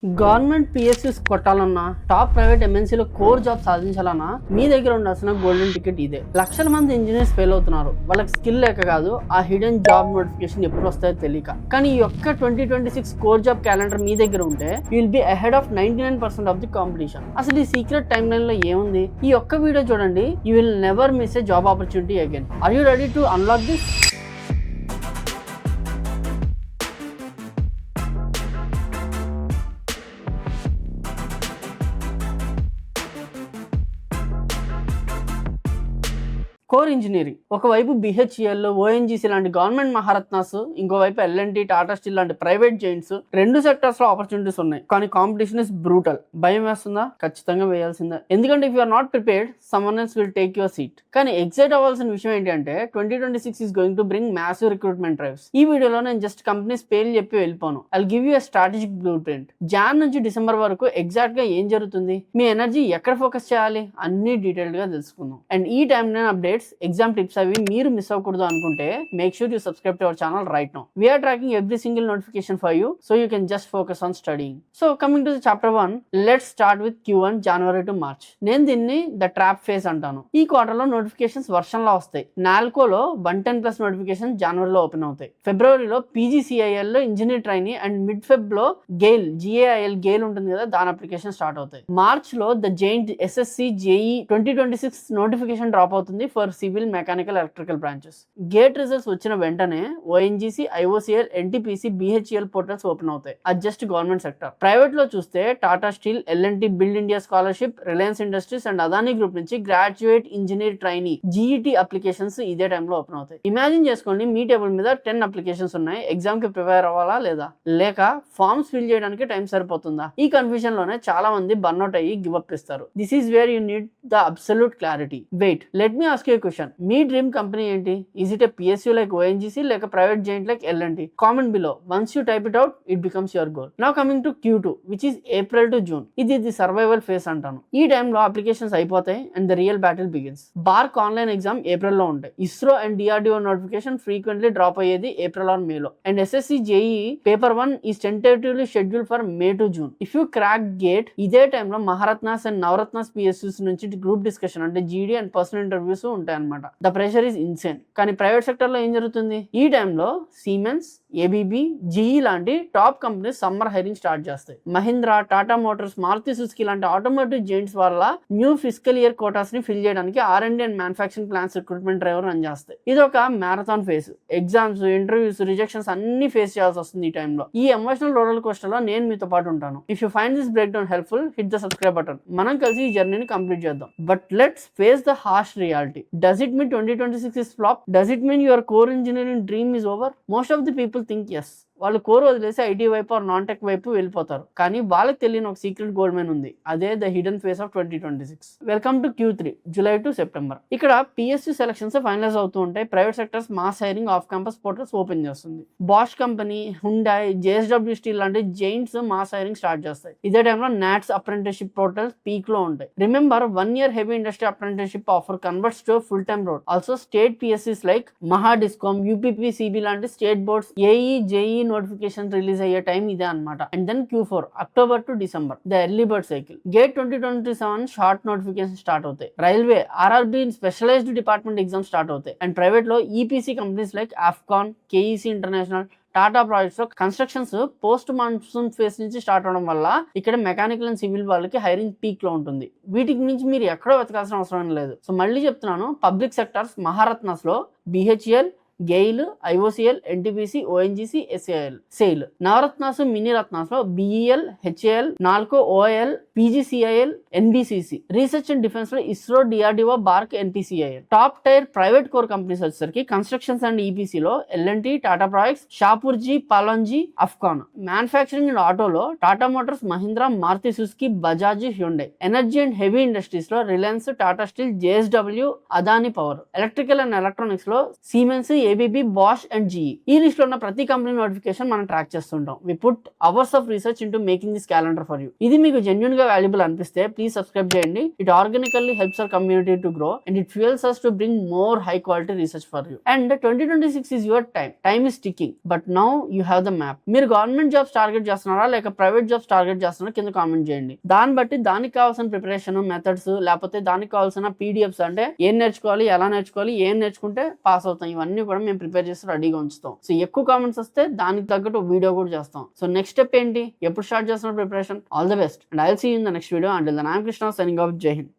Government PSUs కొట్టాలన్నా top private ఎంఎన్సీలో core job సాధించాలన్నా మీ దగ్గర ఉండాల్సిన గోల్డెన్ టికెట్ ఇదే. లక్షల మంది ఇంజనీర్స్ ఫెయిల్ అవుతున్నారు. వాళ్ళకి స్కిల్ లేక కాదు, ఆ హిడెన్ జాబ్ నోటిఫికేషన్ ఎప్పుడు వస్తాయో తెలియక. కానీ ఈ యొక్క 2026 కోర్ జాబ్ క్యాలెండర్ మీ దగ్గర ఉంటే you will be ahead of 99% of the competition. అసలు ఈ సీక్రెట్ టైమ్ లైన్ లో ఏముంది? ఈ ఒక్క వీడియో చూడండి, you will never miss a job opportunity again. Are you ready to unlock this? Core engineering ఒకవైపు బిహెచ్ఈఎల్, ఓఎన్జీసీ లాంటి గవర్నమెంట్ మహారత్నాస్, ఇంకోవైపు ఎల్ఎన్టీ, టాటా స్టీల్ లాంటి ప్రైవేట్ జైంట్స్. రెండు సెక్టర్స్ లో ఆపర్చునిటీస్ ఉన్నాయి, కానీ కాంపిటీషన్ ఇస్ బ్రూటల్. భయం వేస్తుందా? ఖచ్చితంగా వేయాల్సిందే. ఎందుకంటే if you're not prepared, someone else will take your seat. కానీ ఎక్సైట్ అవ్వాల్సిన విషయం ఏంటి అంటే 2026 is going to bring massive recruitment drives. ఈ వీడియోలో నేను జస్ట్ కంపెనీస్ పేర్లు చెప్పి వెళ్ళిపోను. I will give you a strategic blueprint. Jan నుంచి డిసెంబర్ వరకు ఎగ్జాక్ట్ గా ఏం జరుగుతుంది, మీ ఎనర్జీ ఎక్కడ ఫోకస్ చేయాలి, అన్ని డీటెయిల్డ్ గా తెలుసుకుందాం. అండ్ ఈ timeline updates, exam tips అవి మీరు మిస్ అవ్వకూడదు అనుకుంటే make sure you subscribe to our channel right now. We're tracking every single notification for you, so you can just focus on studying. So coming to the chapter 1, let's start with Q1 January to March. నేను దీన్ని the trap phase అంటాను. ఈ quarter లో notifications వర్షంలో వస్తాయి. నాల్కోలో 110+ notification జనవరిలో open అవుతాయి. ఫిబ్రవరిలో పీజీసీఐఎల్ లో engineer trainee and mid Feb లో గెయిల్, GAIL గెయిల్ ఉంటుంది కదా, దాని అప్లికేషన్ స్టార్ట్ అవుతాయి. మార్చ్ లో the giant SSC JEE 2026 notification drop అవుతుంది for civil, mechanical, electrical branches. GATE results వచ్చిన వెంటనే ONGC, IOCL, NTPC, BHEL portals open అవుతాయి. అది జస్ట్ గవర్నమెంట్ సెక్టర్. ప్రైవేట్ లో చూస్తే Tata Steel, L&T, build India scholarship, Reliance Industries and Adani Group నుంచి graduate engineer trainee GET applications ఇదే టైంలో ఓపెన్ అవుతాయి. ఇమాజిన్ చేసుకోండి, మీ టేబుల్ మీద 10 అప్లికేషన్స్ ఉన్నాయి. ఎగ్జామ్ కి ప్రిపేర్ అవ్వాలా లేదా, లేక ఫార్మ్స్ ఫిల్ చేయడానికి టైం సరిపోతుందా? ఈ కన్ఫ్యూజన్ లోనే చాలా మంది బర్న్అవుట్ అయ్యి గివ్ అప్ ఇస్తారు. This is where you need the absolute clarity. Wait, let me ask you a question. మీ డ్రీమ్ కంపెనీ ఏంటి? ఈజ్ ఇట్ ఎ PSU లైక్ ONGC, లేక private giant like L&T? Comment below. Once you type it out, it becomes your goal. Now coming to Q2, which is April to June. ఇది the survival phase అంటాను. ఈ టైంలో applications అయిపోతాయి and the real battle begins. BARC online exam April లో ఉంటాయి. ISRO and DRDO notification frequently drop అయ్యేది April are మేలో. And SSC JEE paper 1 is tentatively schedule for May to June. If you crack gate, ఇదే టైంలో మహారత్నాస్ and Navratnas PSUs నుంచి group discussion అంటే GD and personal interviews ఉంటాయి అనమాట. The pressure is insane. కానీ private sector లో ఏం జరుగుతుంది? ఈ టైంలో సిమెన్స్, ABB, GE లాంటి top companies summer hiring start చేస్తాయి. మహీంద్రా, టాటా మోటార్స్, మారుతి సుజుకి లాంటి ఆటోమోటివ్ జైంట్స్ వల్ల న్యూ ఫిజికల్ ఇయర్ కోటాస్ ని ఫిల్ చేయడానికి R&D and manufacturing plans recruitment driver run చేస్తాయి. ఇది ఒక marathon face. Exams, interviews, rejections అన్ని ఫేస్ చేయాల్సి వస్తుంది ఈ టైంలో. ఈ ఎమోషనల్ రోలర్ కోస్టర్ లో నేను మీతో పాటు ఉంటాను. If you find this break down helpful, hit the subscribe button. మనం కలిసి ఈ జర్నీని కంప్లీట్ చేద్దాం. But let's face the harsh reality. Does it mean 2026 is flop? Does it mean your core engineering dream is over? Most of the people think yes. వాళ్ళు core వదిలేసి IT వైపు are non tech వైపు వెళ్ళిపోతారు. కానీ వాళ్ళకి తెలియని ఒక secret gold mine ఉంది. అదే the hidden phase of 2026. Welcome to Q3, July to September. ఇక్కడ PSU సెలక్షన్స్ ఫైనలైజ్ అవుతూ ఉంటాయి. Private sectors mass hiring, off campus portals open చేస్తుంది. Bosch company, Hyundai, JSW Steel లాంటి జైంట్స్ మాస్ హైరింగ్ స్టార్ట్ చేస్తాయి. ఇదే టైంలో NATS అప్రెంటిస్షిప్ పోర్టల్స్ పీక్ లో ఉంటాయి. Remember, 1 year heavy industry apprenticeship offer converts to full time role. Also state PSUs like Mahadiscom, UPPCB లాంటి state boards, AE, JEE notification release అయ్యే time ఇదే అనమాట. And then Q4, October to December, the early bird cycle. GATE 2027 short notification start అవుతాయి. Railway, RRB specialised department exam start అవుతాయి. And private లో EPC companies like Afcons, KEC international, Tata Projects లో constructions post monsoon phase నుంచి start అవడం వల్ల ఇక్కడ mechanical and civil వాళ్ళకి hiring peak లో ఉంటుంది. వీటికి నుంచి మీరు ఎక్కడో వెతకాల్సిన అవసరం లేదు. సో మళ్ళీ చెప్తున్నాను, పబ్లిక్ సెక్టర్స్ మహారత్నాస్ లో BHEL, GAIL, IOCL, NTPC, ONGC, SAIL. Navratnas, mini Ratna's లో BEL, HAL, NALCO, OIL, PGCIL, NBCC. Research and defence లో ISRO, DRDO, BARC, NPCIL. Top tier private core companies వచ్చేసరికి కన్స్ట్రక్షన్స్ అండ్ EPC లో L&T, Tata projects, Shapoorji, పాలంజీ, అఫ్కాన్. Manufacturing and ఆటోలో Tata Motors, Mahindra, Maruti Suzuki, Bajaj, Hyundai. Energy and heavy industries లో Reliance, Tata steel, JSW, Adani power. Electrical and electronics లో siemens, ABB, Bosch and GE. ఈ list లో ఉన్న ప్రతి company notification మనం ట్రాక్ చేస్తుంటాం. We put hours of research into making this calendar for you. ఇది మీకు జెన్యున్ గా వాల్యుబుల్ అనిపిస్తే ప్లీజ్ సబ్స్క్రైబ్ చేయండి. It organically helps our community to grow and it fuels us to bring more high quality research for you. And 2026 is your time. Time is ticking, but now you have the map. మీరు government jobs target చేస్తున్నారా లేక private jobs target చేస్తున్నారా కింద comment చేయండి. దాన్ని బట్టి దానికి కావాల్సిన ప్రిపరేషన్ మెథడ్స్ లేకపోతే దానికి కావాల్సిన పీడిఎఫ్స్ అంటే ఏం నేర్చుకోవాలి, ఎలా నేర్చుకోవాలి, ఏం నేర్చుకుంటే పాస్ అవుతాం, ఇవన్నీ కూడా మేము ప్రిపేర్ చేసి రెడీగా ఉంచుతాం. సో ఎక్కువ కామెంట్స్ వస్తే దానికి తగ్గట్టు వీడియో కూడా చేస్తాం. సో నెక్స్ట్ స్టెప్ ఏంటి, ఎప్పుడు స్టార్ట్ చేస్తున్నారు preparation? All the best and I will see you in the next video. Until then I am Krishna signing off. Jai Hind.